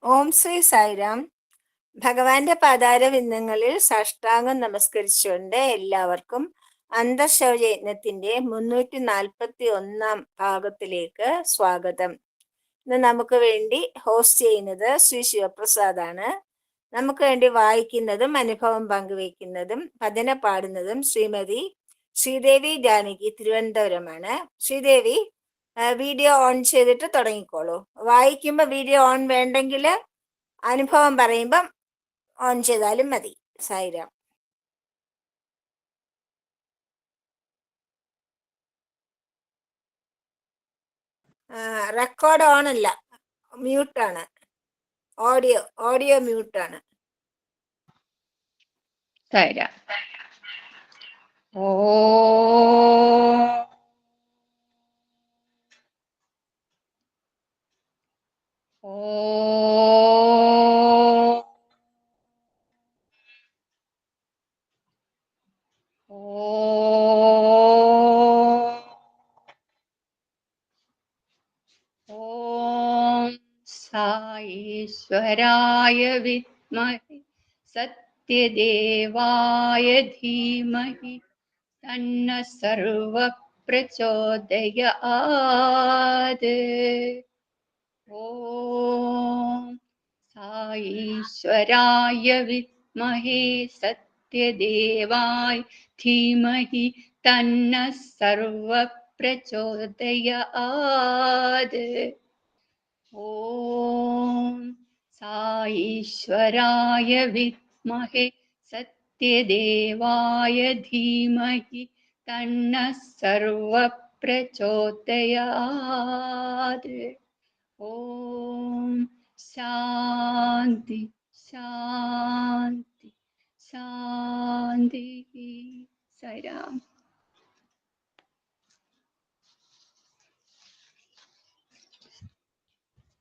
ഓം ശ്രീ സായിരാം. ഭഗവാന്റെ പാതാരവിന്ദങ്ങളിൽ സാഷ്ടാംഗം നമസ്കരിച്ചുകൊണ്ട് എല്ലാവർക്കും അന്തർശൗചയജ്ഞത്തിന്റെ 341 ഭാഗത്തിലേക്ക് സ്വാഗതം. ഇന്ന് നമുക്ക് വേണ്ടി ഹോസ്റ്റ് ചെയ്യുന്നത് ശ്രീ ശിവപ്രസാദാണ്. നമുക്ക് വേണ്ടി വായിക്കുന്നതും അനുഭവം പങ്കുവയ്ക്കുന്നതും ഭജന പാടുന്നതും ശ്രീമതി ശ്രീദേവി ജാനകി തിരുവനന്തപുരമാണ്. ശ്രീദേവി, വീഡിയോ ഓൺ ചെയ്തിട്ട് തുടങ്ങിക്കോളൂ. വായിക്കുമ്പോൾ വീഡിയോ ഓൺ വേണ്ടെങ്കിൽ അനുഭവം പറയുമ്പം ഓൺ ചെയ്താലും മതി. സായിരാം. റെക്കോർഡ് ഓൺ അല്ല, മ്യൂട്ടാണ്. ഓഡിയോ മ്യൂട്ടാണ്. സായിരാം. ഓ ഓം സായീശ്വരായ വിദ്മഹേ സത്യദേവായ ധീമഹി തന്നഃ സർവഃ പ്രചോദയാത്. ഓം സായീശ്വരായ വിദ്മഹേ സത്യദേവായ ധീമഹി തന്നഃ സർവഃ പ്രചോദയാത്. ഓം സായീശ്വരായ വിദ്മഹേ സത്യദേവായ ധീമഹി തന്നഃ സർവഃ പ്രചോദയാത്. ഓം ശാന്തി ശാന്തി ശാന്തി. സായിരാം.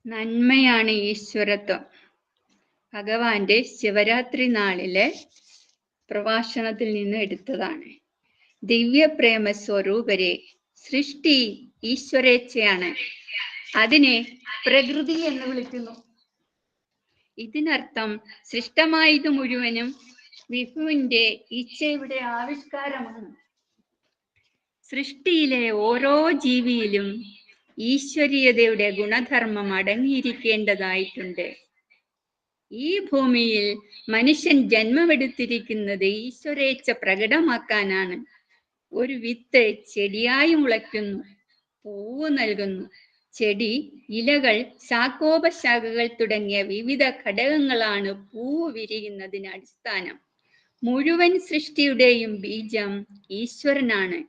നന്മയാണ് ഈശ്വരത്വം. ഭഗവാന്റെ ശിവരാത്രി നാളിലെ പ്രഭാഷണത്തിൽ നിന്ന് എടുത്തതാണ്. ദിവ്യപ്രേമ സ്വരൂപരെ, സൃഷ്ടി ഈശ്വരേച്ഛയാണ്. അതിനെ പ്രകൃതി എന്ന് വിളിക്കുന്നു. ഇതിനർത്ഥം സൃഷ്ടമായത് മുഴുവനും വിഭുവിന്റെ ഇച്ഛയുടെ ആവിഷ്കാരമാണ്. സൃഷ്ടിയിലെ ഓരോ ജീവിയിലും ഈശ്വരീയതയുടെ ഗുണധർമ്മം അടങ്ങിയിരിക്കേണ്ടതായിട്ടുണ്ട്. ഈ ഭൂമിയിൽ മനുഷ്യൻ ജന്മമെടുത്തിരിക്കുന്നത് ഈശ്വരേച്ഛ പ്രകടമാക്കാനാണ്. ഒരു വിത്ത് ചെടിയായി മുളയ്ക്കുന്നു, പൂവ് നൽകുന്നു. ചെടി, ഇലകൾ, ശാഖോപശാഖകൾ തുടങ്ങിയ വിവിധ ഘടകങ്ങളാണ് പൂവ് വിരിയുന്നതിന് അടിസ്ഥാനം. മുഴുവൻ സൃഷ്ടിയുടെയും ബീജം ഈശ്വരനാണ്.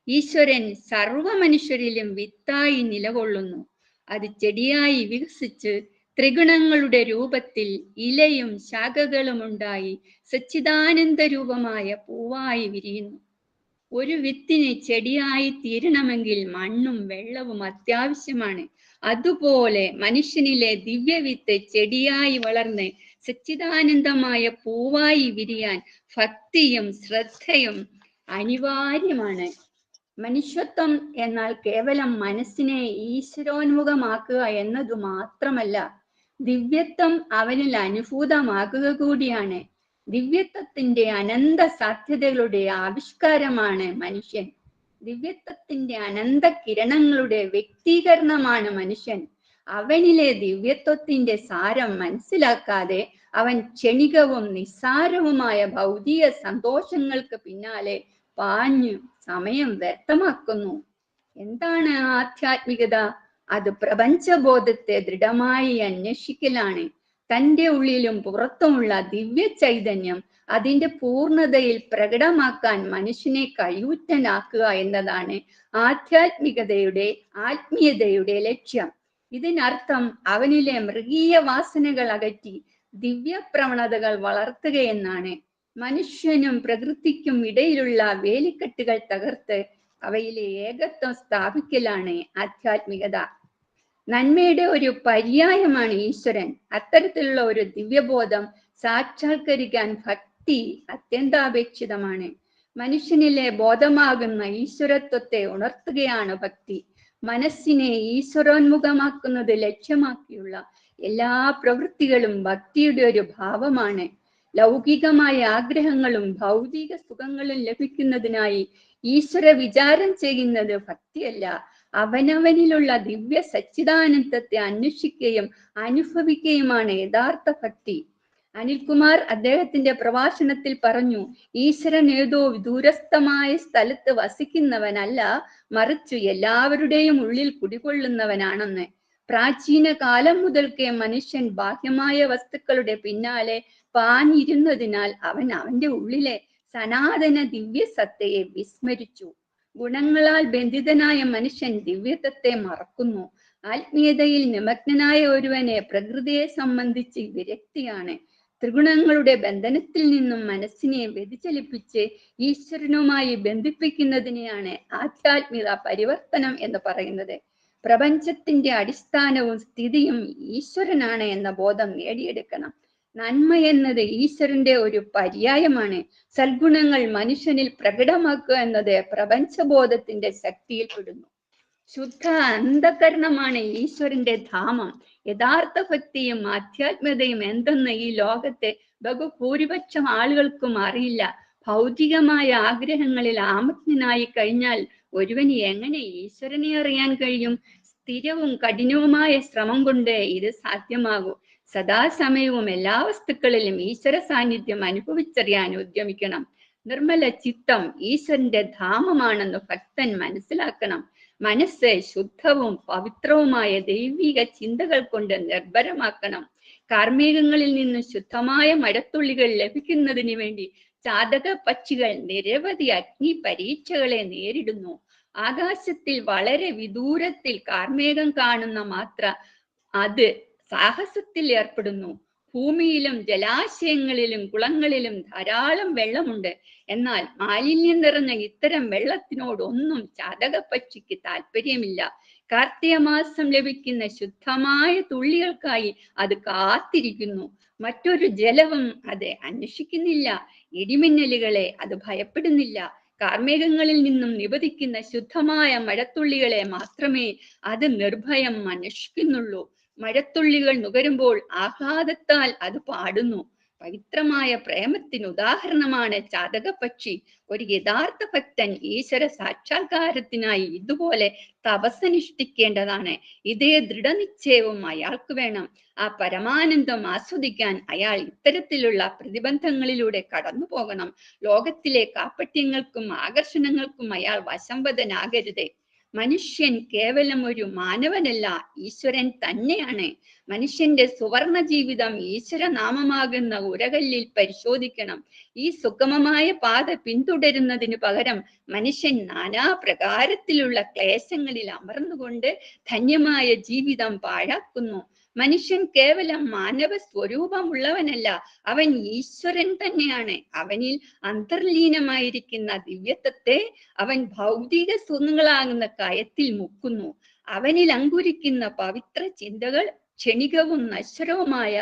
ഈശ്വരൻ സർവ മനുഷ്യരിലും വിത്തായി നിലകൊള്ളുന്നു. അത് ചെടിയായി വികസിച്ച് ത്രിഗുണങ്ങളുടെ രൂപത്തിൽ ഇലയും ശാഖകളും ഉണ്ടായി സച്ചിദാനന്ദ രൂപമായ പൂവായി വിരിയുന്നു. ഒരു വിത്തിന് ചെടിയായി തീരണമെങ്കിൽ മണ്ണും വെള്ളവും അത്യാവശ്യമാണ്. അതുപോലെ മനുഷ്യനിലെ ദിവ്യവിത്ത് ചെടിയായി വളർന്ന് സച്ചിദാനന്ദമായ പൂവായി വിരിയാൻ ഭക്തിയും ശ്രദ്ധയും അനിവാര്യമാണ്. മനുഷ്യത്വം എന്നാൽ കേവലം മനസ്സിനെ ഈശ്വരോന്മുഖമാക്കുക എന്നതു മാത്രമല്ല, ദിവ്യത്വം അവനിൽ അനുഭൂതമാക്കുക കൂടിയാണ്. ദിവ്യത്വത്തിന്റെ അനന്ത സാധ്യതകളുടെ ആവിഷ്കാരമാണ് മനുഷ്യൻ. ദിവ്യത്വത്തിന്റെ അനന്ത കിരണങ്ങളുടെ വ്യക്തീകരണമാണ് മനുഷ്യൻ. അവനിലെ ദിവ്യത്വത്തിന്റെ സാരം മനസ്സിലാക്കാതെ അവൻ ക്ഷണികവും നിസ്സാരവുമായ ഭൗതിക സന്തോഷങ്ങൾക്ക് പിന്നാലെ പാഞ്ഞു സമയം വ്യർത്ഥമാക്കുന്നു. എന്താണ് ആധ്യാത്മികത? അത് പ്രപഞ്ചബോധത്തെ ദൃഢമായി അന്വേഷിക്കലാണ്. തൻ്റെ ഉള്ളിലും പുറത്തുമുള്ള ദിവ്യ ചൈതന്യം അതിൻ്റെ പൂർണ്ണതയിൽ പ്രകടമാക്കാൻ മനുഷ്യനെ കഴിവുറ്റനാക്കുക എന്നതാണ് ആത്മീയതയുടെ ലക്ഷ്യം. ഇതിനർത്ഥം അവനിലെ മൃഗീയ വാസനകൾ അകറ്റി ദിവ്യ പ്രവണതകൾ വളർത്തുകയെന്നാണ്. മനുഷ്യനും പ്രകൃതിക്കും ഇടയിലുള്ള വേലിക്കെട്ടുകൾ തകർത്ത് അവയിലെ ഏകത്വം സ്ഥാപിക്കലാണ് ആധ്യാത്മികത. നന്മയുടെ ഒരു പര്യായമാണ് ഈശ്വരൻ. അത്തരത്തിലുള്ള ഒരു ദിവ്യബോധം സാക്ഷാത്കരിക്കാൻ ഭക്തി അത്യന്താപേക്ഷിതമാണ്. മനുഷ്യനിലെ ബോധമാകുന്ന ഈശ്വരത്വത്തെ ഉണർത്തുകയാണ് ഭക്തി. മനസ്സിനെ ഈശ്വരോന്മുഖമാക്കുന്നത് ലക്ഷ്യമാക്കിയുള്ള എല്ലാ പ്രവൃത്തികളും ഭക്തിയുടെ ഒരു ഭാവമാണ്. ലൗകികമായ ആഗ്രഹങ്ങളും ഭൗതിക സുഖങ്ങളും ലഭിക്കുന്നതിനായി ഈശ്വര വിചാരം ചെയ്യുന്നത് ഭക്തിയല്ല. അവനവനിലുള്ള ദിവ്യ സച്ചിദാനന്ദത്തെ അന്വേഷിക്കുകയും അനുഭവിക്കുകയുമാണ് യഥാർത്ഥ ഭക്തി. അനിൽകുമാർ അദ്ദേഹത്തിന്റെ പ്രഭാഷണത്തിൽ പറഞ്ഞു, ഈശ്വരൻ ഏതോ ദൂരസ്ഥമായ സ്ഥലത്ത് വസിക്കുന്നവനല്ല, മറിച്ച് എല്ലാവരുടെയും ഉള്ളിൽ കുടികൊള്ളുന്നവനാണെന്ന്. പ്രാചീന കാലം മുതൽക്കേ മനുഷ്യൻ ബാഹ്യമായ വസ്തുക്കളുടെ പിന്നാലെ പാഞ്ഞിരുന്നതിനാൽ അവൻ അവന്റെ ഉള്ളിലെ സനാതന ദിവ്യ സത്തയെ വിസ്മരിച്ചു. ഗുണങ്ങളാൽ ബന്ധിതനായ മനുഷ്യൻ ദിവ്യത്വത്തെ മറക്കുന്നു. ആത്മീയതയിൽ നിമഗ്നനായ ഒരുവനെ പ്രകൃതിയെ സംബന്ധിച്ച് വിരക്തിയാണ്. ത്രിഗുണങ്ങളുടെ ബന്ധനത്തിൽ നിന്നും മനസ്സിനെ വ്യതിചലിപ്പിച്ച് ഈശ്വരനുമായി ബന്ധിപ്പിക്കുന്നതിനെയാണ് ആധ്യാത്മിക പരിവർത്തനം എന്ന് പറയുന്നത്. പ്രപഞ്ചത്തിന്റെ അടിസ്ഥാനവും സ്ഥിതിയും ഈശ്വരനാണ് എന്ന ബോധം നേടിയെടുക്കണം. നന്മ എന്നത് ഈശ്വരന്റെ ഒരു പര്യായമാണ്. സൽഗുണങ്ങൾ മനുഷ്യനിൽ പ്രകടമാക്കുക എന്നത് പ്രപഞ്ചബോധത്തിന്റെ ശക്തിയിൽപ്പെടുന്നു. ശുദ്ധ അന്ധകരണമാണ് ഈശ്വരന്റെ ധാമം. യഥാർത്ഥ ഭക്തിയും ആധ്യാത്മികതയും എന്തെന്ന് ഈ ലോകത്തെ ബഹുഭൂരിപക്ഷം ആളുകൾക്കും അറിയില്ല. ഭൗതികമായ ആഗ്രഹങ്ങളിൽ ആമഗ്നായി കഴിഞ്ഞാൽ ഒരുവന് എങ്ങനെ ഈശ്വരനെ അറിയാൻ കഴിയും? സ്ഥിരവും കഠിനവുമായ ശ്രമം കൊണ്ട് ഇത് സാധ്യമാകൂ. സദാസമയവും എല്ലാ വസ്തുക്കളിലും ഈശ്വര സാന്നിധ്യം അനുഭവിച്ചറിയാൻ ഉദ്യമിക്കണം. നിർമ്മല ചിത്തം ഈശ്വരന്റെ ധാമമാണെന്ന് ഭക്തൻ മനസ്സിലാക്കണം. മനസ്സ് ശുദ്ധവും പവിത്രവുമായ ദൈവിക ചിന്തകൾ കൊണ്ട് നിർഭരമാക്കണം. കാർമേഘങ്ങളിൽ നിന്ന് ശുദ്ധമായ മഴത്തുള്ളികൾ ലഭിക്കുന്നതിന് വേണ്ടി ചാതക പക്ഷികൾ നിരവധി അഗ്നി പരീക്ഷകളെ നേരിടുന്നു. ആകാശത്തിൽ വളരെ വിദൂരത്തിൽ കാർമേഘം കാണുന്ന മാത്ര അത് സാഹസത്തിൽ ഏർപ്പെടുന്നു. ഭൂമിയിലും ജലാശയങ്ങളിലും കുളങ്ങളിലും ധാരാളം വെള്ളമുണ്ട്. എന്നാൽ മാലിന്യം നിറഞ്ഞ ഇത്തരം വെള്ളത്തിനോടൊന്നും ചാതക പക്ഷിക്ക് താല്പര്യമില്ല. കാർത്തിക മാസം ലഭിക്കുന്ന ശുദ്ധമായ തുള്ളികൾക്കായി അത് കാത്തിരിക്കുന്നു. മറ്റൊരു ജലവും അത് അന്വേഷിക്കുന്നില്ല. ഇടിമിന്നലുകളെ അത് ഭയപ്പെടുന്നില്ല. കാർമേഘങ്ങളിൽ നിന്നും നിപതിക്കുന്ന ശുദ്ധമായ മഴത്തുള്ളികളെ മാത്രമേ അത് നിർഭയം അന്വേഷിക്കുന്നുള്ളൂ. മഴത്തുള്ളികൾ നുകരുമ്പോൾ ആഹ്ലാദത്താൽ അത് പാടുന്നു. പവിത്രമായ പ്രേമത്തിന് ഉദാഹരണമാണ് ചാതക പക്ഷി. ഒരു യഥാർത്ഥ ഭക്തൻ ഈശ്വര സാക്ഷാത്കാരത്തിനായി ഇതുപോലെ തപസ്സനുഷ്ഠിക്കേണ്ടതാണ്. ഇതേ ദൃഢനിശ്ചയവും അയാൾക്ക് വേണം. ആ പരമാനന്ദം ആസ്വദിക്കാൻ അയാൾ ഇത്തരത്തിലുള്ള പ്രതിബന്ധങ്ങളിലൂടെ കടന്നു പോകണം. ലോകത്തിലെ കാപട്യങ്ങൾക്കും ആകർഷണങ്ങൾക്കും അയാൾ വശംവദനാകരുത്. മനുഷ്യൻ കേവലം ഒരു മാനവനല്ല, ഈശ്വരൻ തന്നെയാണ്. മനുഷ്യന്റെ സുവർണ ജീവിതം ഈശ്വരനാമമാകുന്ന ഉരകല്ലിൽ പരിശോധിക്കണം. ഈ സുഗമമായ പാത പിന്തുടരുന്നതിന് പകരം മനുഷ്യൻ നാനാ പ്രകാരത്തിലുള്ള ക്ലേശങ്ങളിൽ അമർന്നുകൊണ്ട് ധന്യമായ ജീവിതം പാഴാക്കുന്നു. മനുഷ്യൻ കേവലം മാനവ സ്വരൂപമുള്ളവനല്ല, അവൻ ഈശ്വരൻ തന്നെയാണ്. അവനിൽ അന്തർലീനമായിരിക്കുന്ന ദിവ്യത്വത്തെ അവൻ ഭൗതിക സുഖങ്ങളാകുന്ന കയത്തിൽ മുക്കുന്നു. അവനിൽ അങ്കുരിക്കുന്ന പവിത്ര ചിന്തകൾ ക്ഷണികവും നശ്വരവുമായ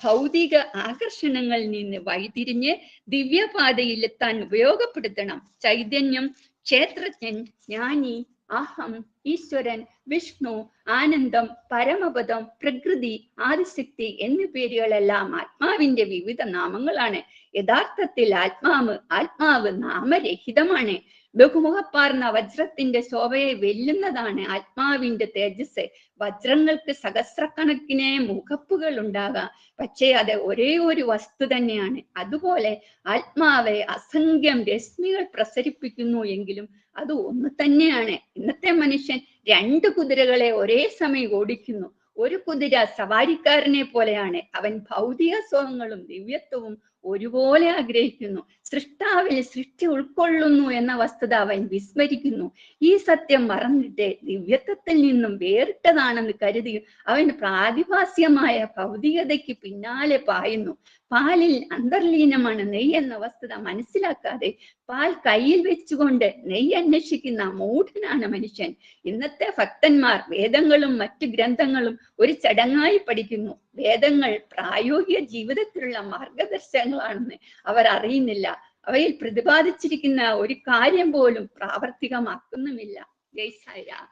ഭൗതിക ആകർഷണങ്ങളിൽ നിന്ന് വഴിതിരിഞ്ഞ് ദിവ്യപാതയിലെത്താൻ ഉപയോഗപ്പെടുത്തണം. ചൈതന്യം, ക്ഷേത്രജ്ഞൻ, ജ്ഞാനി, അഹം, ഈശ്വരൻ, വിഷ്ണു, ആനന്ദം, പരമപദം, പ്രകൃതി, ആദിശക്തി എന്നീ പേരുകളെല്ലാം ആത്മാവിന്റെ വിവിധ നാമങ്ങളാണ്. യഥാർത്ഥത്തിൽ ആത്മാവ് നാമരഹിതമാണ്. ബഹുമുഖപ്പാർന്ന വജ്രത്തിന്റെ ശോഭയെ വെല്ലുന്നതാണ് ആത്മാവിന്റെ തേജസ്. വജ്രങ്ങൾക്ക് സഹസ്രക്കണക്കിന് മുഖപ്പുകൾ ഉണ്ടാകാം, പക്ഷേ അത് ഒരേ ഒരു വസ്തു തന്നെയാണ്. അതുപോലെ ആത്മാവ് അസംഖ്യം രശ്മികൾ പ്രസരിപ്പിക്കുന്നു എങ്കിലും അത് ഒന്ന് തന്നെയാണ്. ഇന്നത്തെ മനുഷ്യൻ 2 കുതിരകളെ ഒരേ സമയം ഓടിക്കുന്നു. ഒരു കുതിര സവാരിക്കാരനെ പോലെയാണ്. അവൻ ഭൗതിക സുഖങ്ങളും ദിവ്യത്വവും ഒരുപോലെ ആഗ്രഹിക്കുന്നു. സൃഷ്ടാവിൽ സൃഷ്ടി ഉൾക്കൊള്ളുന്നു എന്ന വസ്തുത അവൻ വിസ്മരിക്കുന്നു. ഈ സത്യം മറന്നിട്ട് ദിവ്യത്വത്തിൽ നിന്നും വേറിട്ടതാണെന്ന് കരുതി അവൻ പ്രാതിഭാസ്യമായ ഭൗതികതയ്ക്ക് പിന്നാലെ പായുന്നു. പാലിൽ അന്തർലീനമാണ് നെയ്യ് എന്ന വസ്തുത മനസ്സിലാക്കാതെ പാൽ കയ്യിൽ വെച്ചുകൊണ്ട് നെയ്യ് അന്വേഷിക്കുന്ന മൂഢനാണ് മനുഷ്യൻ. ഇന്നത്തെ ഭക്തന്മാർ വേദങ്ങളും മറ്റു ഗ്രന്ഥങ്ങളും ഒരു ചടങ്ങായി പഠിക്കുന്നു. വേദങ്ങൾ പ്രായോഗിക ജീവിതത്തിലുള്ള മാർഗദർശനങ്ങളാണെന്ന് അവർ അറിയുന്നില്ല. അവയിൽ പ്രതിപാദിച്ചിരിക്കുന്ന ഒരു കാര്യം പോലും പ്രാവർത്തികമാക്കുന്നുമില്ല. ജയ് സായിരാം.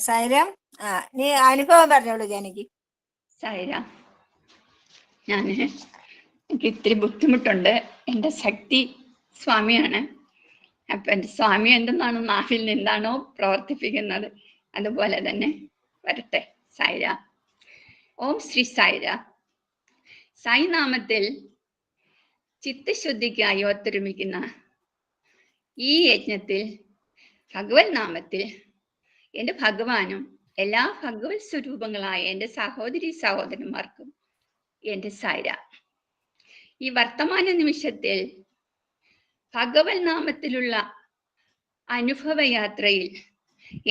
സായിരാം. നീ അനുഭവം പറഞ്ഞോളൂ ജാനകി. സായിരാം. എനിക്ക് ഇത്തിരി ബുദ്ധിമുട്ടുണ്ട്. എൻ്റെ ശക്തി സ്വാമിയാണ്. അപ്പൊ എൻ്റെ സ്വാമി എന്തെന്നാണോ നാവിൽ നിന്നാണോ പ്രവർത്തിപ്പിക്കുന്നത് അതുപോലെ തന്നെ വരട്ടെ. സായിരാം. ഓം ശ്രീ സായിരാം. സായി നാമത്തിൽ ചിത്തശുദ്ധിക്കായി ഒത്തൊരുമിക്കുന്ന ഈ യജ്ഞത്തിൽ ഭഗവത് നാമത്തിൽ എൻ്റെ ഭഗവാനും എല്ലാ ഭഗവത് സ്വരൂപങ്ങളായ എൻ്റെ സഹോദരി സഹോദരന്മാർക്കും എൻ്റെ സായിരാം. ഈ വർത്തമാന നിമിഷത്തിൽ ഭഗവത് നാമത്തിലുള്ള അനുഭവയാത്രയിൽ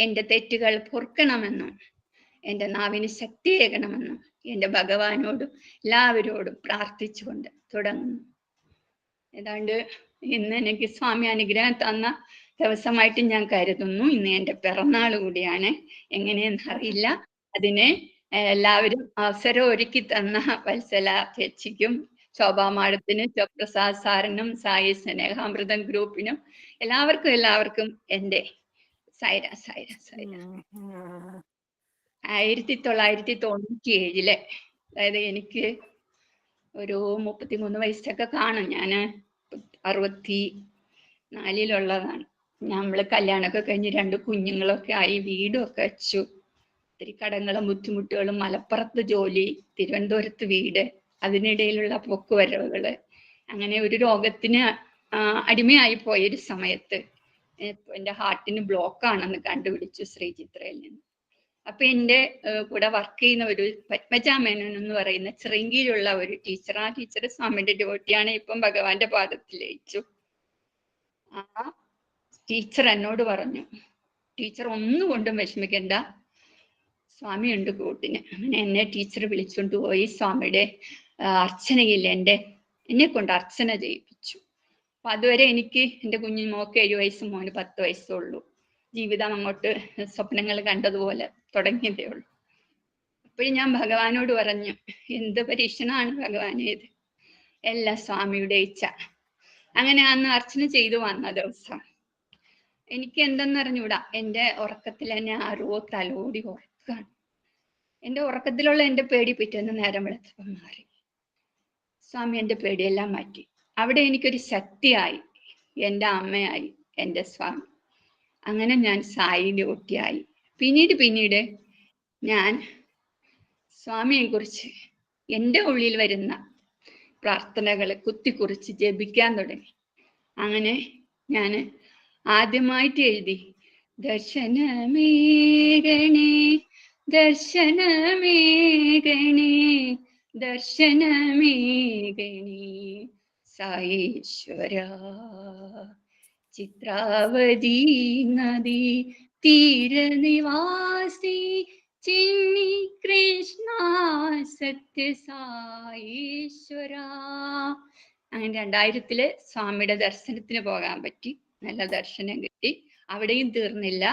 എൻ്റെ തെറ്റുകൾ പൊറുക്കണമെന്നും എൻ്റെ നാവിന് ശക്തിയേകണമെന്നും എൻ്റെ ഭഗവാനോടും എല്ലാവരോടും പ്രാർത്ഥിച്ചുകൊണ്ട് തുടങ്ങുന്നു. ഏതാണ്ട് ഇന്ന് എനിക്ക് സ്വാമി അനുഗ്രഹം തന്ന ദിവസമായിട്ട് ഞാൻ കരുതുന്നു. ഇന്ന് എൻ്റെ പിറന്നാൾ കൂടിയാണ്. എങ്ങനെയെന്നറിയില്ല. അതിന് എല്ലാവരും അവസരം ഒരുക്കി തന്ന വത്സല ചേച്ചിക്കും ശോഭാ മാഡത്തിനും ശിവപ്രസാദ് സാറിനും സായി സ്നേഹാമൃതം ഗ്രൂപ്പിനും എല്ലാവർക്കും എൻ്റെ സായിര. 1997 അതായത് എനിക്ക് ഒരു 33 വയസ്സൊക്കെ കാണും. ഞാൻ 64 നമ്മള് കല്യാണമൊക്കെ കഴിഞ്ഞ് 2 കുഞ്ഞുങ്ങളൊക്കെ ആയി, വീടൊക്കെ വെച്ചു. ഒത്തിരി കടങ്ങളും ബുദ്ധിമുട്ടുകളും, മലപ്പുറത്ത് ജോലി, തിരുവനന്തപുരത്ത് വീട്, അതിനിടയിലുള്ള പോക്കുവരവുകള്, അങ്ങനെ ഒരു രോഗത്തിന് അടിമയായി പോയൊരു സമയത്ത് എൻ്റെ ഹാർട്ടിന് ബ്ലോക്കാണെന്ന് കണ്ടുപിടിച്ചു ശ്രീചിത്രയിൽ നിന്ന്. അപ്പൊ എൻ്റെ കൂടെ വർക്ക് ചെയ്യുന്ന ഒരു പത്മജ മേനോൻ എന്ന് പറയുന്ന ശൃംഗിയിലുള്ള ഒരു ടീച്ചർ, ആ ടീച്ചർ സ്വാമിയുടെ ഡിവോട്ടിയാണ്, ഇപ്പം ഭഗവാന്റെ പാദത്തിൽ ലയിച്ചു. ആ ടീച്ചർ എന്നോട് പറഞ്ഞു, ടീച്ചർ ഒന്നുകൊണ്ടും വിഷമിക്കണ്ട, സ്വാമിയുണ്ട് കൂട്ടിന്. അങ്ങനെ എന്നെ ടീച്ചർ വിളിച്ചുകൊണ്ട് പോയി സ്വാമിയുടെ അർച്ചനയിൽ എന്നെ കൊണ്ട് അർച്ചന ചെയ്യിപ്പിച്ചു. അപ്പൊ അതുവരെ എനിക്ക് എൻ്റെ കുഞ്ഞു മോക്ക് 7 വയസ്സും മോന് 10 വയസ്സേ ഉള്ളൂ. ജീവിതം അങ്ങോട്ട് സ്വപ്നങ്ങൾ കണ്ടതുപോലെ തുടങ്ങിയതേ ഉള്ളൂ. അപ്പോഴും ഞാൻ ഭഗവാനോട് പറഞ്ഞു, എന്ത് പരീക്ഷണമാണ് ഭഗവാനെ ഇത്, എല്ലാം സ്വാമിയുടെ ഇച്ഛ. അങ്ങനെ അന്ന് അർച്ചന ചെയ്തു വന്ന ദിവസം എനിക്ക് എന്തെന്നറിഞ്ഞൂടാ, എൻ്റെ ഉറക്കത്തിൽ എന്നെ ആരോ തലോടി ഉറക്കാണ്. എൻ്റെ ഉറക്കത്തിലുള്ള എൻ്റെ പേടി പിറ്റേന്ന് നേരം വെളുത്തപ്പം മാറി. സ്വാമി എൻ്റെ പേടിയെല്ലാം മാറ്റി. അവിടെ എനിക്കൊരു ശക്തിയായി, എൻ്റെ അമ്മയായി എൻ്റെ സ്വാമി. അങ്ങനെ ഞാൻ സായി ഡിവോട്ടിയായി. പിന്നീട് ഞാൻ സ്വാമിയെ കുറിച്ച് എൻ്റെ ഉള്ളിൽ വരുന്ന പ്രാർത്ഥനകളെ കുത്തിക്കുറിച്ച് ജപിക്കാൻ തുടങ്ങി. അങ്ങനെ ഞാൻ ആദ്യമായിട്ട് എഴുതി, ദർശനമേകണേ ദർശനമേകണേ ദർശനമേകണേ സായേശ്വര, ചിത്രാവതി നദി തീരനിവാസി ചിന്നി കൃഷ്ണ സത്യസായേശ്വര. അങ്ങനെ 2000 സ്വാമിയുടെ ദർശനത്തിന് പോകാൻ പറ്റി. നല്ല ദർശനം കിട്ടി. അവിടെയും തീർന്നില്ല.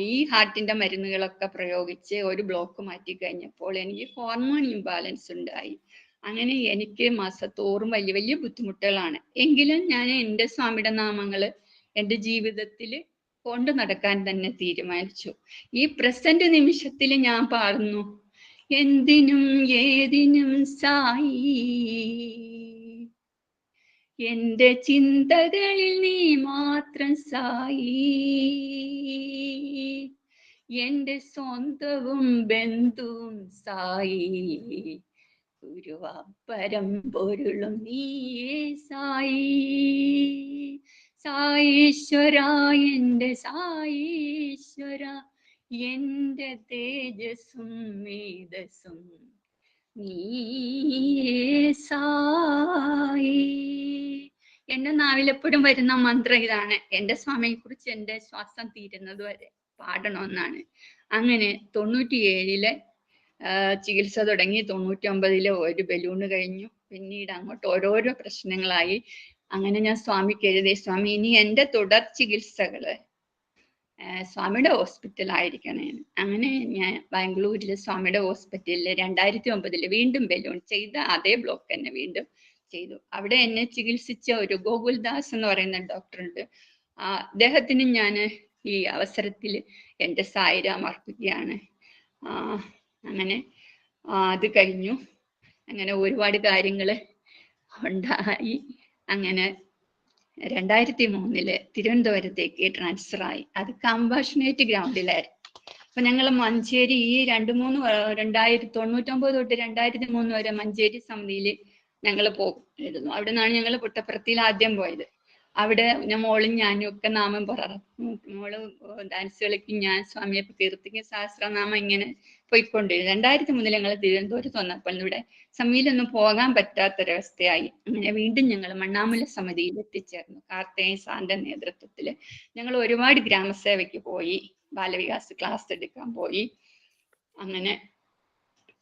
ഈ ഹാർട്ടിന്റെ മരുന്നുകളൊക്കെ പ്രയോഗിച്ച് ഒരു ബ്ലോക്ക് മാറ്റി കഴിഞ്ഞപ്പോൾ എനിക്ക് ഹോർമോൺ ഇംബാലൻസ് ഉണ്ടായി. അങ്ങനെ എനിക്ക് മാസത്തോറും വലിയ ബുദ്ധിമുട്ടുകളാണ്. എങ്കിലും ഞാൻ എൻ്റെ സ്വാമിയുടെ നാമങ്ങള് എൻ്റെ ജീവിതത്തിൽ കൊണ്ടു നടക്കാൻ തന്നെ തീരുമാനിച്ചു. ഈ പ്രസന്റ് നിമിഷത്തിൽ ഞാൻ പാടുന്നു, എന്തിനും ഏതിനും സായി, എൻ്റെ ചിന്തകളിൽ നീ മാത്രം സായി, എൻ്റെ സ്വന്തവും ബന്ധുവും സായി, ഗുരുവാപ്പരം പൊരുളും നീയേ സായി, സായീശ്വര എൻ്റെ സായീശ്വര, എൻ്റെ തേജസ്സും മേധസ്സും നീയേ സായി. എൻ്റെ നാവിലെപ്പോഴും വരുന്ന മന്ത്രം ഇതാണ്. എൻ്റെ സ്വാമിയെ കുറിച്ച് എൻ്റെ ശ്വാസം തീരുന്നത് വരെ പാടണമെന്നാണ്. അങ്ങനെ 97 ചികിത്സ തുടങ്ങി. 99 ഒരു ബലൂണ് കഴിഞ്ഞു. പിന്നീട് അങ്ങോട്ട് ഓരോരോ പ്രശ്നങ്ങളായി. അങ്ങനെ ഞാൻ സ്വാമിക്ക് എഴുതി, സ്വാമി ഇനി എൻ്റെ തുടർ ചികിത്സകള് സ്വാമിയുടെ ഹോസ്പിറ്റലായിരിക്കണേ. അങ്ങനെ ഞാൻ ബാംഗ്ലൂരിലെ സ്വാമിയുടെ ഹോസ്പിറ്റലിൽ 2009 വീണ്ടും ബലൂൺ ചെയ്ത അതേ ബ്ലോക്ക് തന്നെ വീണ്ടും ചെയ്തു. അവിടെ എന്നെ ചികിത്സിച്ച ഒരു ഗോകുൽദാസ് എന്ന് പറയുന്ന ഡോക്ടറുണ്ട്. അദ്ദേഹത്തിന് ഞാൻ ഈ അവസരത്തിൽ എൻ്റെ സായിരാം അർപ്പിക്കുകയാണ്. അങ്ങനെ അത് കഴിഞ്ഞു. അങ്ങനെ ഒരുപാട് കാര്യങ്ങൾ ഉണ്ടായി. അങ്ങനെ 2003 തിരുവനന്തപുരത്തേക്ക് ട്രാൻസ്ഫർ ആയി. അത് കമ്പാഷനേറ്റ് ഗ്രൗണ്ടിലായിരുന്നു. അപ്പൊ ഞങ്ങൾ മഞ്ചേരി ഈ 2099 തൊട്ട് 2003 വരെ മഞ്ചേരി സമിതിയിൽ ഞങ്ങൾ പോയിരുന്നു. അവിടെ നിന്നാണ് ഞങ്ങൾ പുട്ടപ്പുറത്തിൽ ആദ്യം പോയത്. അവിടെ മോളും ഞാനും ഒക്കെ നാമം മോള് ഡാൻസ് കളിക്കും, ഞാൻ സ്വാമിയെ കീർത്തിക്കും, സഹസ്രനാമം ഇങ്ങനെ പോയിക്കൊണ്ടിരുന്നു. 2003 ഞങ്ങൾ തിരുവനന്തപുരത്ത് വന്നപ്പോൾ ഇവിടെ സമിതിയിലൊന്നും പോകാൻ പറ്റാത്തൊരവസ്ഥയായി. അങ്ങനെ വീണ്ടും ഞങ്ങൾ മണ്ണാമല സമിതിയിൽ എത്തിച്ചേർന്നു. കാർത്തേയ സാറിന്റെ നേതൃത്വത്തിൽ ഞങ്ങൾ ഒരുപാട് ഗ്രാമസേവയ്ക്ക് പോയി, ബാലവികാസ് ക്ലാസ് എടുക്കാൻ പോയി. അങ്ങനെ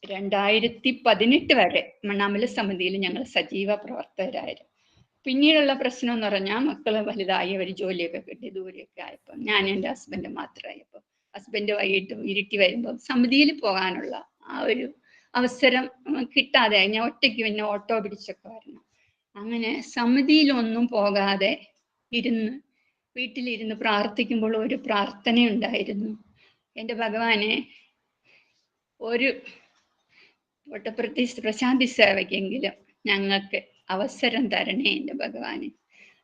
2018 വരെ മണ്ണാമല സമിതിയിൽ ഞങ്ങൾ സജീവ പ്രവർത്തകരായിരുന്നു. പിന്നീടുള്ള പ്രശ്നം എന്ന് പറഞ്ഞാൽ മക്കള് വലുതായി, അവർ ജോലിയൊക്കെ കിട്ടി, ദൂരെയൊക്കെ ആയപ്പോൾ ഞാൻ എൻ്റെ ഹസ്ബൻഡ് മാത്രമായപ്പോൾ ഹസ്ബൻഡ് വൈകിട്ട് ഇരുട്ടി വരുമ്പോൾ സമിതിയിൽ പോകാനുള്ള ആ ഒരു അവസരം കിട്ടാതെ ഞാൻ ഒറ്റയ്ക്ക് പിന്നെ ഓട്ടോ പിടിച്ചൊക്കെ വരണം. അങ്ങനെ സമിതിയിലൊന്നും പോകാതെ വീട്ടിലിരുന്ന് പ്രാർത്ഥിക്കുമ്പോൾ ഒരു പ്രാർത്ഥന ഉണ്ടായിരുന്നു. എൻ്റെ ഭഗവാനെ, ഒരു പ്രശാന്തി സേവയ്ക്കെങ്കിലും ഞങ്ങൾക്ക് അവസരം തരണേ എൻ്റെ ഭഗവാനെ.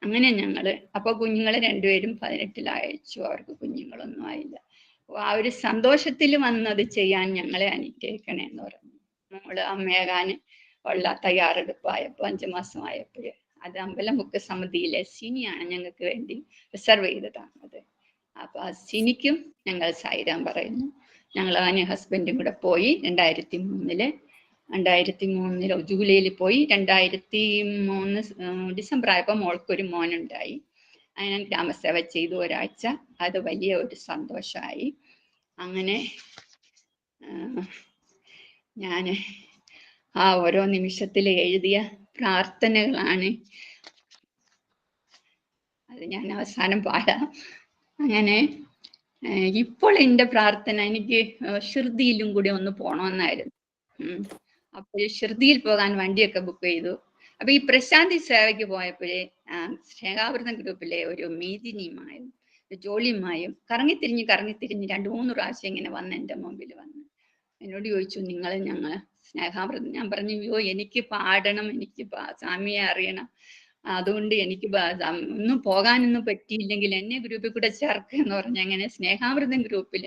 അങ്ങനെ ഞങ്ങള് അപ്പൊ കുഞ്ഞുങ്ങളെ രണ്ടുപേരും 18 അയച്ചു. അവർക്ക് കുഞ്ഞുങ്ങളൊന്നും ആയില്ല. ആ ഒരു സന്തോഷത്തിൽ വന്നത് ചെയ്യാൻ ഞങ്ങളെ അനുഗ്രഹിക്കണേ എന്ന് പറഞ്ഞു. നമ്മള് അമ്മയാകാൻ ഉള്ള തയ്യാറെടുപ്പായപ്പോൾ 5 മാസമായപ്പോഴേ അത് അമ്പലമുക്ക് സമിതിയിലെ സിനിയാണ് ഞങ്ങൾക്ക് വേണ്ടി റിസർവ് ചെയ്ത് തന്നത്. അപ്പൊ ആ സിനിക്കും ഞങ്ങൾ സായിരാം പറയുന്നു. ഞങ്ങൾ ഹസ്ബൻഡും കൂടെ പോയി 2003 ജൂലൈയിൽ പോയി. 2003 ഡിസംബർ ആയപ്പോൾ മോൾക്കൊരു മോനുണ്ടായി. അങ്ങനെ ഗ്രാമസേവ ചെയ്തു ഒരാഴ്ച. അത് വലിയ ഒരു സന്തോഷമായി. അങ്ങനെ ഞാൻ ആ ഓരോ നിമിഷത്തിൽ എഴുതിയ പ്രാർത്ഥനകളാണ്. അത് ഞാൻ അവസാനം പാടാം. അങ്ങനെ ഇപ്പോൾ എൻ്റെ പ്രാർത്ഥന എനിക്ക് ഷിർദിയിലും കൂടി ഒന്ന് പോണമെന്നായിരുന്നു. അപ്പോൾ ഷിർദിയിൽ പോകാൻ വണ്ടിയൊക്കെ ബുക്ക് ചെയ്തു. അപ്പൊ ഈ പ്രശാന്തി സേവയ്ക്ക് പോയപ്പോഴേ സ്നേഹാവൃതം ഗ്രൂപ്പിലെ ഒരു മീതിനിയുമായും ജോളിയുമായും കറങ്ങിത്തിരിഞ്ഞ് 2-3 പ്രാവശ്യം ഇങ്ങനെ വന്ന് എൻ്റെ മുമ്പിൽ വന്ന് എന്നോട് ചോദിച്ചു, ഞങ്ങൾ സ്നേഹാവൃതം. ഞാൻ പറഞ്ഞു, അയ്യോ എനിക്ക് പാടണം, എനിക്ക് സ്വാമിയെ അറിയണം, അതുകൊണ്ട് എനിക്ക് ഒന്നും പോകാനൊന്നും പറ്റിയില്ലെങ്കിൽ എന്നെ ഗ്രൂപ്പിൽ കൂടെ ചേർക്കുക എന്ന് പറഞ്ഞു. അങ്ങനെ സ്നേഹാമൃതം ഗ്രൂപ്പിൽ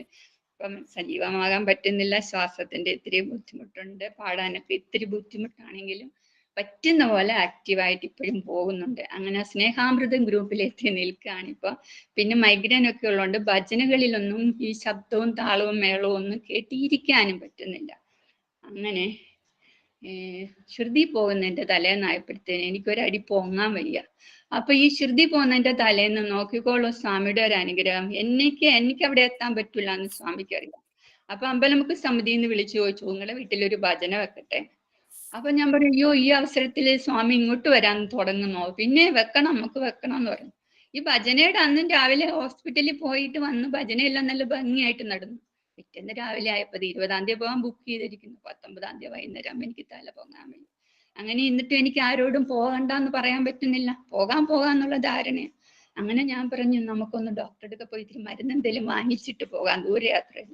ഇപ്പം സജീവമാകാൻ പറ്റുന്നില്ല. ശ്വാസത്തിന്റെ ഇത്തിരി ബുദ്ധിമുട്ടുണ്ട്, പാടാനൊക്കെ ഇത്തിരി ബുദ്ധിമുട്ടാണെങ്കിലും പറ്റുന്ന പോലെ ആക്റ്റീവായിട്ട് ഇപ്പോഴും പോകുന്നുണ്ട്. അങ്ങനെ സ്നേഹാമൃതം ഗ്രൂപ്പിലെത്തി നിൽക്കുകയാണ് ഇപ്പൊ. പിന്നെ മൈഗ്രെയിൻ ഒക്കെ ഉള്ളതുകൊണ്ട് ഭജനകളിലൊന്നും ഈ ശബ്ദവും താളവും മേളവും ഒന്നും കേട്ടിരിക്കാനും പറ്റുന്നില്ല. അങ്ങനെ ശ്രുതി പോകുന്നതിന്റെ തലേന്നായപ്പോഴത്തേന് എനിക്കൊരടി പൊങ്ങാൻ വയ്യ. അപ്പൊ ഈ ശ്രുതി പോകുന്നതിന്റെ തലേന്ന് നോക്കിക്കോളൂ സ്വാമിയുടെ ഒരു അനുഗ്രഹം. എനിക്ക് അവിടെ എത്താൻ പറ്റില്ല എന്ന് സ്വാമിക്ക് അറിയാം. അപ്പൊ അമ്പലമുക്ക് സമിതിയിൽ നിന്ന് വിളിച്ചു ചോദിച്ചു, നിങ്ങളുടെ വീട്ടിലൊരു ഭജന വെക്കട്ടെ? അപ്പൊ ഞാൻ പറഞ്ഞു, അയ്യോ ഈ അവസരത്തിൽ സ്വാമി ഇങ്ങോട്ട് വരാൻ തുടങ്ങുന്നോ? പിന്നെ നമുക്ക് വെക്കണം എന്ന് പറഞ്ഞു. ഈ ഭജനയുടെ അന്നും രാവിലെ ഹോസ്പിറ്റലിൽ പോയിട്ട് വന്ന് ഭജനയെല്ലാം നല്ല ഭംഗിയായിട്ട് നടന്നു. പിറ്റേന്ന് രാവിലെ ആയപ്പോൾ 20-ാം തീയതി പോകാൻ ബുക്ക് ചെയ്തിരിക്കുന്നു. 19-ാം തീയതി വൈകുന്നേരം എനിക്ക് തല പൊങ്ങാൻ വയ്യ. അങ്ങനെ എന്നിട്ടും എനിക്ക് ആരോടും പോകണ്ടെന്ന് പറയാൻ പറ്റുന്നില്ല. പോകാന്നുള്ള ധാരണയാണ്. അങ്ങനെ ഞാൻ പറഞ്ഞു, നമുക്കൊന്ന് ഡോക്ടറുടെ ഒക്കെ പോയി ഇത്തിരി മരുന്ന് എന്തെങ്കിലും വാങ്ങിച്ചിട്ട് പോകാം, ദൂരയാത്രയിൽ.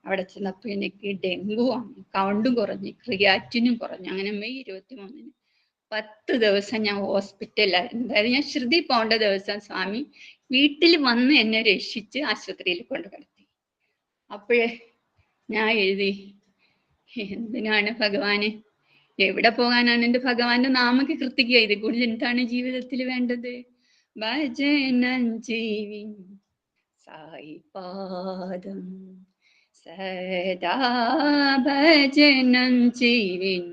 അവിടെ ചെന്നപ്പോൾ എനിക്ക് ഡെങ്കു ആണ്, കൗണ്ടും കുറഞ്ഞു, ക്രിയാറ്റിനും കുറഞ്ഞു. അങ്ങനെ മെയ് 23-ന് 10 ദിവസം ഞാൻ ഹോസ്പിറ്റലിലായിരുന്നു. അതായത് ഞാൻ ശ്രുതി പോകേണ്ട ദിവസം സ്വാമി വീട്ടിൽ വന്ന് എന്നെ രക്ഷിച്ച് ആശുപത്രിയിൽ കൊണ്ട് കിടത്തി. അപ്പോഴേ ഞാൻ എഴുതി, എന്തിനാണ് ഭഗവാന്, എവിടെ പോകാനാണ് എൻ്റെ ഭഗവാന്റെ നാമക്ക് കൃത്തിക്കുക? ഇത് കൂടുതൽ എന്താണ് ജീവിതത്തിൽ വേണ്ടത്? ഭജനം ജീവിൻ സായി പാദം സദാ, ഭജനം ജീവിൻ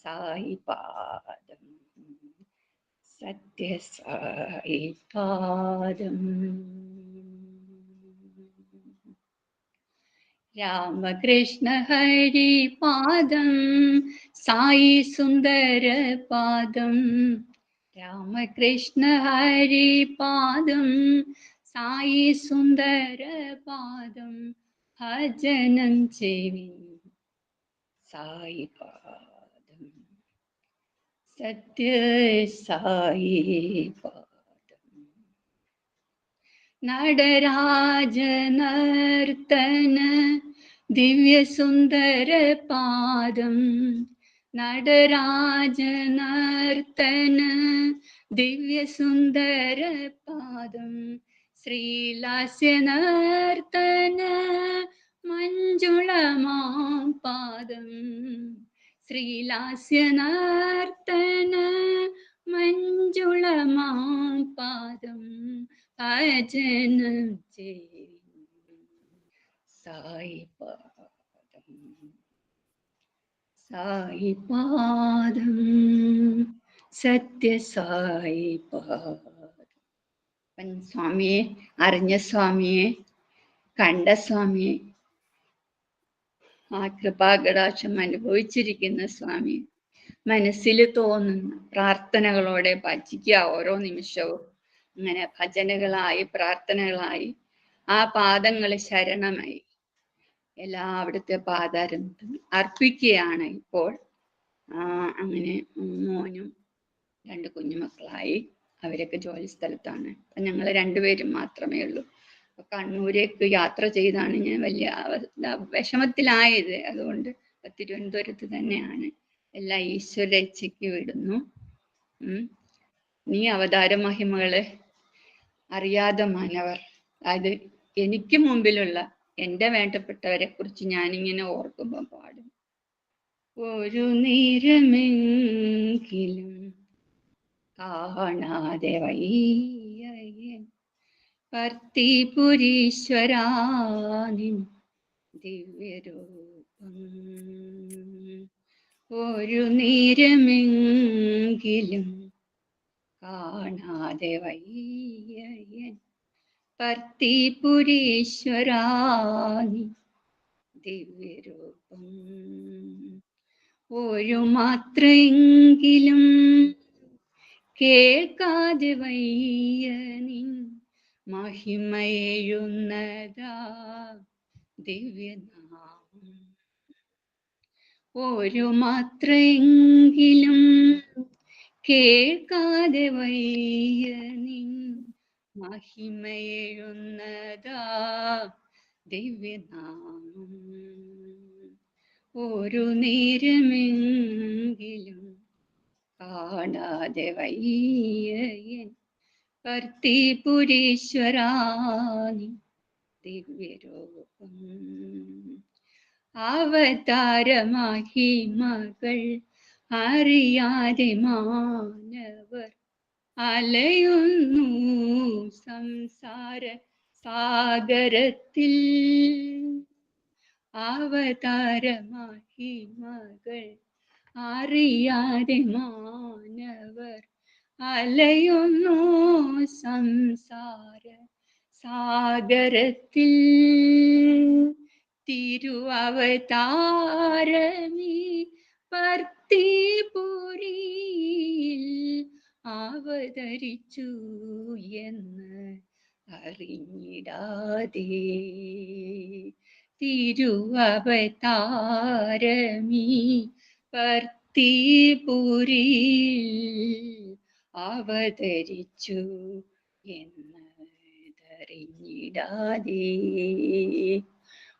സായി പാദം സത്യ സായി പാദം. രാമകൃഷ്ണ ഹരി പാദം സായി സുന്ദര പാദം. രാമകൃഷ്ണ ഹരി പാദം സായി സുന്ദര പാദം. ഭജനം ചെവിൻ സായി പാദം സത്യ സായി പാദം. നടരാജ നർത്തന ദിവ്യസുന്ദര പാദം. നടരാജ നർത്തന ദിവ്യസുന്ദര പാദം. ശ്രീലാസ്യ നർത്തന മഞ്ജുളമാം പാദം. ശ്രീലാസ്യ നർത്തന മഞ്ജുളമാം പാദം. ഭജനം ചെയ്യും സായി പാദം. സായി പാദം സത്യസായി പാദം. സ്വാമിയെ അറിഞ്ഞ സ്വാമിയെ കണ്ട സ്വാമിയെ ആ കൃപാകടാക്ഷം അനുഭവിച്ചിരിക്കുന്ന സ്വാമി മനസ്സിൽ തോന്നുന്ന പ്രാർത്ഥനകളോടെ ഭജിക്കുക. ഓരോ നിമിഷവും അങ്ങനെ ഭജനകളായി പ്രാർത്ഥനകളായി ആ പാദങ്ങൾ ശരണമായി എല്ലാവിടുത്തെ പാദാരംഭം അർപ്പിക്കുകയാണ് ഇപ്പോൾ. അങ്ങനെ മോനും 2 കുഞ്ഞുമക്കളായി. അവരൊക്കെ ജോലി സ്ഥലത്താണ്. ഞങ്ങൾ 2 പേരും മാത്രമേ ഉള്ളൂ. കണ്ണൂരേക്ക് യാത്ര ചെയ്താണ് ഞാൻ വലിയ വിഷമത്തിലായത്. അതുകൊണ്ട് തിരുവനന്തപുരത്ത് തന്നെയാണ്. എല്ലാ ഈശ്വരേച്ഛയ്ക്ക് വിടുന്നു. നീ അവതാര മഹിമകളെ അറിയാതെ മാനവർ, അത് എനിക്ക് മുമ്പിലുള്ള എൻ്റെ വേണ്ടപ്പെട്ടവരെ കുറിച്ച് ഞാനിങ്ങനെ ഓർക്കുമ്പോൾ പാടും. ഒരു നേരമെങ്കിലും കാണാതെ വയ്യൻ പർത്തിപുരീശ്വരാനിൻ ദിവ്യരൂപം. ഒരു നേരമെങ്കിലും കാണാതെ വയ്യൻ പർത്തിപുരീശ്വരാനിൻ ദിവ്യരൂപം. ഒരു മാത്രയെങ്കിലും കേൾക്കാതെ വയ്യ നിൻ മഹിമയെഴുന്നതാ ദിവ്യനാമം. ഒരു മാത്രയെങ്കിലും കേൾക്കാതെ വയ്യ നിൻ മഹിമയെഴുന്നതാ ദിവ്യനാമം. ഒരു നേരമെങ്കിലും കാണാതെ വയ്യൻ പർത്തിപുരീശ്വരാനി ദിവ്യരൂപം. അവതാര മഹിമകൾ അറിയാതെ മാനവർ അലയുന്നു സംസാര സാഗരത്തിൽ. അവതാര മഹിമകൾ അറിയാതെ മാനവർ അലയുന്നു സംസാര സാഗരത്തിൽ. തിരുവവതാരമീ പർത്തിപുരിയിൽ അവതരിച്ചു എന്ന് അറിഞ്ഞിടാതെ. തിരുവവതാരമീ പർത്തിപുരിയിൽ അവതരിച്ചു എന്നറിഞ്ഞിടാതെ.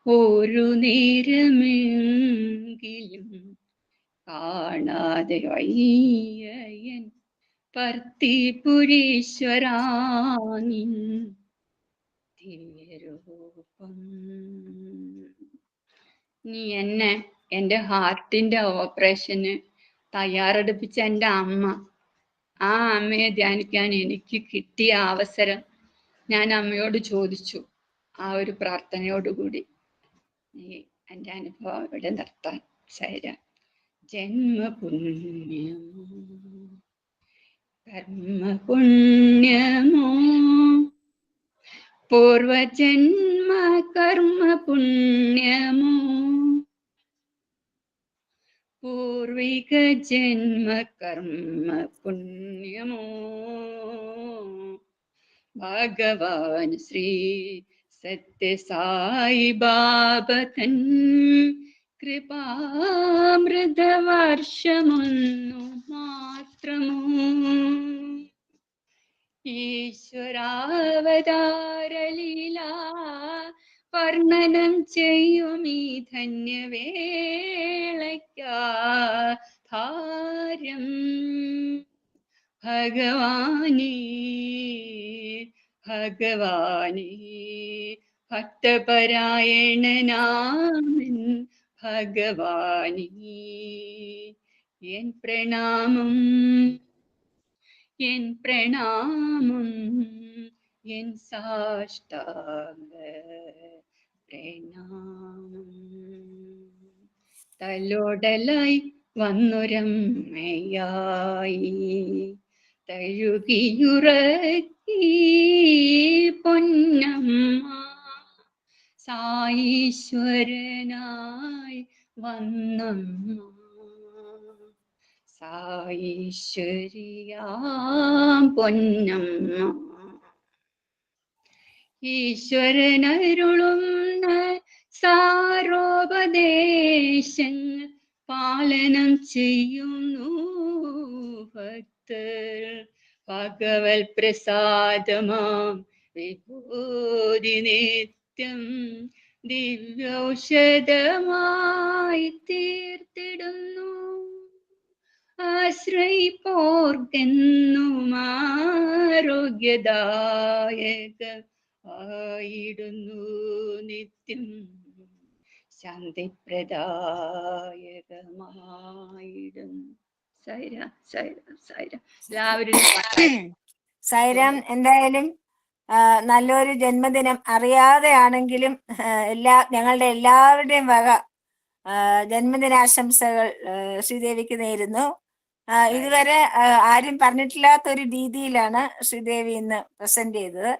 ഒരു നേരമെങ്കിലും കാണാതെ വയ്യൻ പർത്തിപുരീശ്വരാനിൻ ദിവ്യരൂപം. നീ എന്നെ എൻ്റെ ഹാർട്ടിൻ്റെ ഓപ്പറേഷന് തയ്യാറെടുപ്പിച്ച എൻ്റെ അമ്മ, ആ അമ്മയെ ധ്യാനിക്കാൻ എനിക്ക് കിട്ടിയ അവസരം ഞാൻ അമ്മയോട് ചോദിച്ചു. ആ ഒരു പ്രാർത്ഥനയോടുകൂടി നീ എൻ്റെ അനുഭവം ഇവിടെ നിർത്താൻ ശര. ജന്മപുണ്യമോ കർമ്മപുണ്യമോ പൂർവജന്മ കർമ്മ പുണ്യമോ പൂർവിക ജന്മ കർമ്മ പുണ്യമോ ഭഗവാൻ ശ്രീ സത്യസായി ബാബ തൻ കൃപാമൃതവർഷമൊന്നു മാത്രമോ ഈശ്വരാവതാര വർണ്ണനം ചെയ്യും ഈ ധന്യവേളയ്ക്കാധാരം ഭഗവാനേ ഭഗവാനേ ഭക്തപരായണനാമൻ ഭഗവാനേ എൻ പ്രണാമം എൻ പ്രണാമം എൻ സാഷ്ടാംഗ പ്രണാമം തലോടലായി വന്നൊരമ്മയായി തഴുകിയുറക്കി പൊന്നമ്മ സായീശ്വരനായി വന്നമ്മ സായീശ്വരിയാം പൊന്നമ്മ ഈശ്വരനരുളുന്ന സാരോപദേശങ്ങൾ പാലനം ചെയ്യുന്നു ഭക്തർ ഭഗവത് പ്രസാദമാം വിഭൂതി നിത്യം ദിവ്യൗഷധമായി തീർത്തിടുന്നു ആശ്രയിപ്പോർക്കെന്നും ആരോഗ്യദായക ആയിടുന്നു നിത്യം ശാന്തിപ്രദായകമായിടുന്നു. സൈറാം സൈറാം സൈറാം. എല്ലാവരും സൈറാം. എന്തായാലും നല്ലൊരു ജന്മദിനം. അറിയാതെയാണെങ്കിലും ഞങ്ങളുടെ എല്ലാവരുടെയും വക ജന്മദിനാശംസകൾ ശ്രീദേവിക്ക് നേരുന്നു. ഇതുവരെ ആരും പറഞ്ഞിട്ടില്ലാത്തൊരു രീതിയിലാണ് ശ്രീദേവി ഇന്ന് പ്രസന്റ് ചെയ്തത്.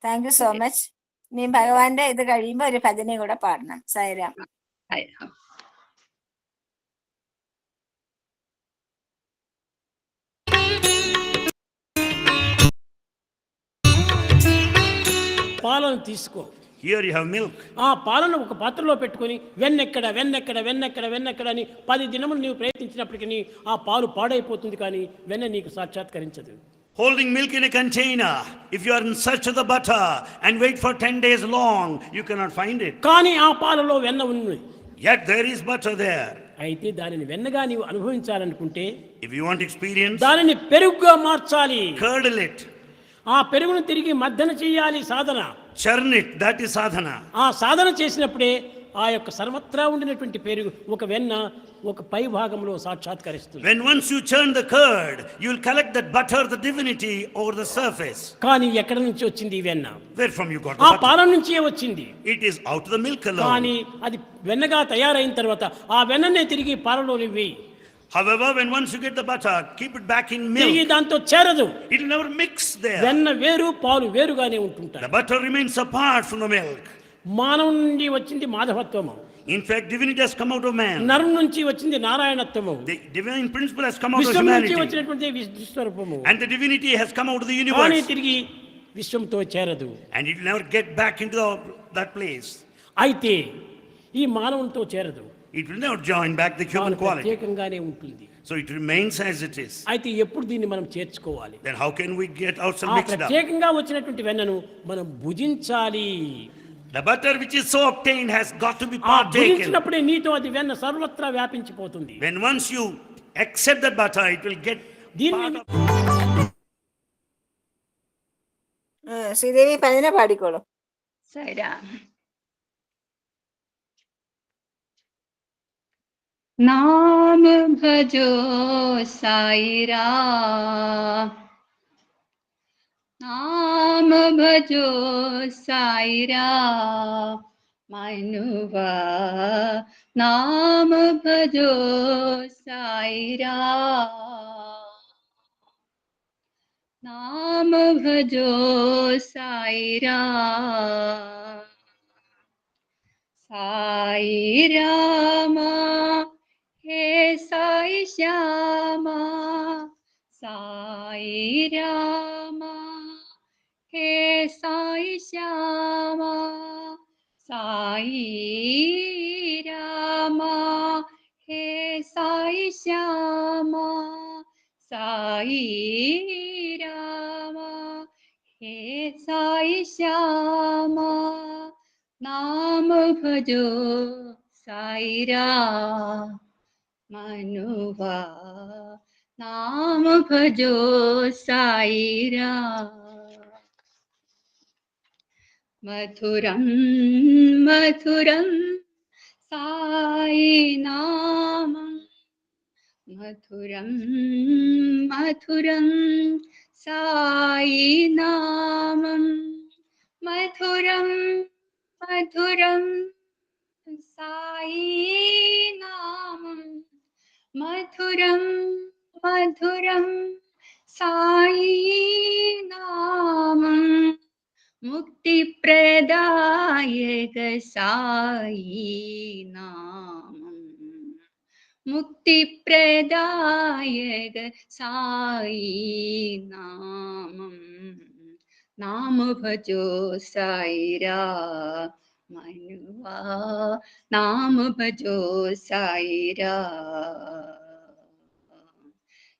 Thank you so much. നീ ഭഗവാന്റെ ഇത് കഴിയുമ്പോ ഒരു ഭജന കൂടെ പാടണം. സൈറാം. పాలను తీసుకో. Here you have milk. ఆ పాలను ఒక పాత్రలో పెట్టుకొని వెన్నెక్కడ వెన్నెక్కడ వెన్నెక్కడ వెన్నెక్కడ అని 10 దినములు నీవు ప్రయత్నించినప్పటికీ ఆ పాలు పాడైపోతుంది, కానీ వెన్న నీకు సాక్షాత్కరించదు. Holding milk in a container, if you are in search of the butter and wait for 10 days long, you cannot find it. కానీ ఆ పాలలో వెన్న ఉంది. Yet there is butter there. అయితే దానిని వెన్నగా నీవు అనుభవించాలనుకుంటే, If you want experience, దానిని పెరుగుగా మార్చాలి. curdle it. ఆ పెరుగును తిరిగి మద్దన చేయాలి, సాధన. Churn it, that is sadhana. ఆ సాధన చేసినప్పుడే ఆ యొక్క సర్వత్రా ఉండినటువంటి పెరుగు ఒక వెన్న ఒక పై భాగంలో సాక్షాత్కరిస్తుంది. When once you churn the curd, you will collect that butter, the divinity, over the surface. కానీ ఎక్కడ నుంచి వచ్చింది ఈ వెన్న? Where from you got ఆ the butter? పాల నుంచే వచ్చింది. It is out of the milk alone. కానీ అది వెన్నగా తయారైన తర్వాత ఆ వెన్ననే తిరిగి పాలలో వేయి. However, when once you get the butter, keep it back in తిరిగి milk. దాంతో చేరదు. It will never mix there. వెన్న వేరు, పాలు వేరుగానే ఉంటుంటాయి. The butter remains apart from the milk. మానవం నుండి వచ్చింది మాధవత్వము. In fact, divinity has come out of man. నరం నుంచి వచ్చింది నారాయణత్వము. The divine principle has come out of విశ్వం నుంచి humanity. వచ్చినటువంటి విశ్వరూపము. And the divinity has come out of the కానీ universe. తిరిగి విశ్వంతో చేరదు. And it will never get back into that place. అయితే ఈ మానవునితో చేరదు. It will never join back the human quality. ప్రత్యేకంగానే ఉంటుంది. So it remains as it is. అయితే ఎప్పుడు దీన్ని మనం చేర్చుకోవాలి? Then how can we get ourselves ఆ mixed up? ప్రత్యేకంగా వచ్చినటువంటి వెన్నను మనం భుజించాలి. The butter which is so obtained has got to be ఆ partaken. భుజించినప్పుడే నీతో అది వెన్న సర్వత్రా వ్యాపించిపోతుంది. When once you accept that butter, it will get దీన్ని part of... ശ്രീദേവി ഭജന പാടിക്കോളൂ. സൈറാം. नाम भजो साईरा, नाम भजो साईरा मनुवा, नाम भजो साईरा, नाम भजो साईरा, साई रामा हे साई श्यामा, साई रामा हे साई श्यामा, साई रामा हे साई श्यामा, साई रामा हे साई श्यामा, नाम भजो साईरा मनुवा, नाम भजो साईरा। मधुरं मधुरं साई नामं, मधुरं मधुरं साई नामं, मधुरं मधुरं साई नामं, मधुरं मधुरं साई नामं, मुक्तिप्रदायक साई नामं, मुक्तिप्रदायक साई नामं, नाम भजो साईरा मनुवा, नाम भजो साईरा।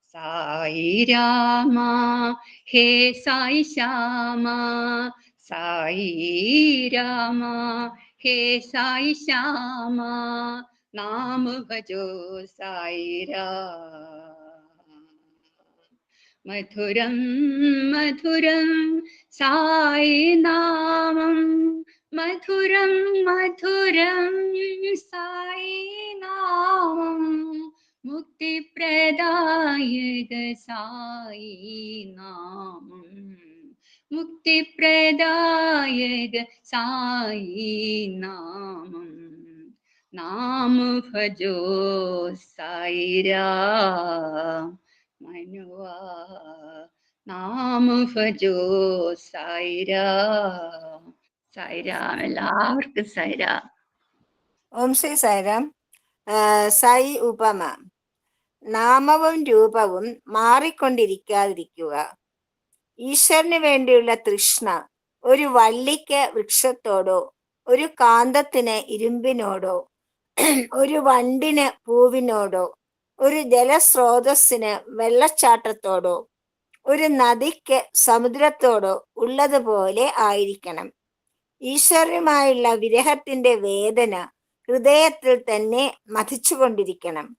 साई रामा हे साई श्यामा, साई रामा हे साई श्यामा, नाम भजो साईरा। मधुरं मधुरं साई नामं, मधुरं मधुरं साई नामं, मुक्तिप्रदायक साई नामं, मुक्तिप्रदायक साई नामं, नाम भजो साईरा मनुवा, നാമ ഭജോ സായിരാ. സായിരാം, എല്ലാവർക്കും സായിരാം. ഓം ശ്രീ സായിരാം. സായി ഉപമ. നാമവും രൂപവും മാറിക്കൊണ്ടിരിക്കാതിരിക്കുക. ഈശ്വരന് വേണ്ടിയുള്ള തൃഷ്ണ ഒരു വള്ളിക്ക് വൃക്ഷത്തോടോ, ഒരു കാന്തത്തിന് ഇരുമ്പിനോടോ, ഒരു വണ്ടിന് പൂവിനോടോ, ഒരു ജലസ്രോതസ്സിന് വെള്ളച്ചാട്ടത്തോടോ, ഒരു നദിക്ക് സമുദ്രത്തോടോ ഉള്ളതുപോലെ ആയിരിക്കണം. ഈശ്വരനുമായുള്ള വിരഹത്തിന്റെ വേദന ഹൃദയത്തിൽ തന്നെ മഥിച്ചുകൊണ്ടിരിക്കണം.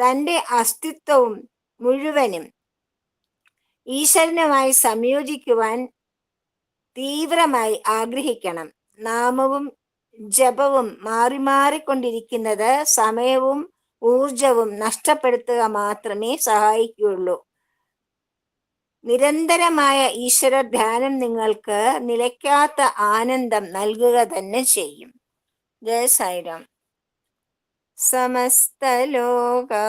തൻ്റെ അസ്തിത്വവും മുഴുവനും ഈശ്വരനുമായി സംയോജിക്കുവാൻ തീവ്രമായി ആഗ്രഹിക്കണം. നാമവും ജപവും മാറി മാറിക്കൊണ്ടിരിക്കുന്നത് സമയവും ഊർജവും നഷ്ടപ്പെടുത്തുക മാത്രമേ സഹായിക്കുകയുള്ളൂ. നിരന്തരമായ ഈശ്വര ധ്യാനം നിങ്ങൾക്ക് നിലയ്ക്കാത്ത ആനന്ദം നൽകുക തന്നെ ചെയ്യും. ജയ സായിരാം. സമസ്തലോകാ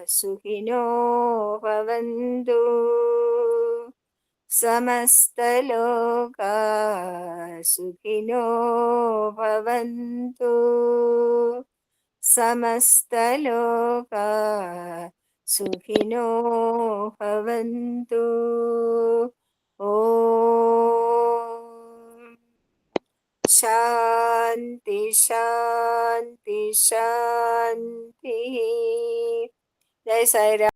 സുഖിനോ ഭവന്തു, സമസ്തലോകാ സുഖിനോ ഭവന്തു, സമസ്തലോകാ സുഖിനോ ഭവന്തു. ഓം ശാന്തി ശാന്തി ശാന്തി. ജയ സായിരാം.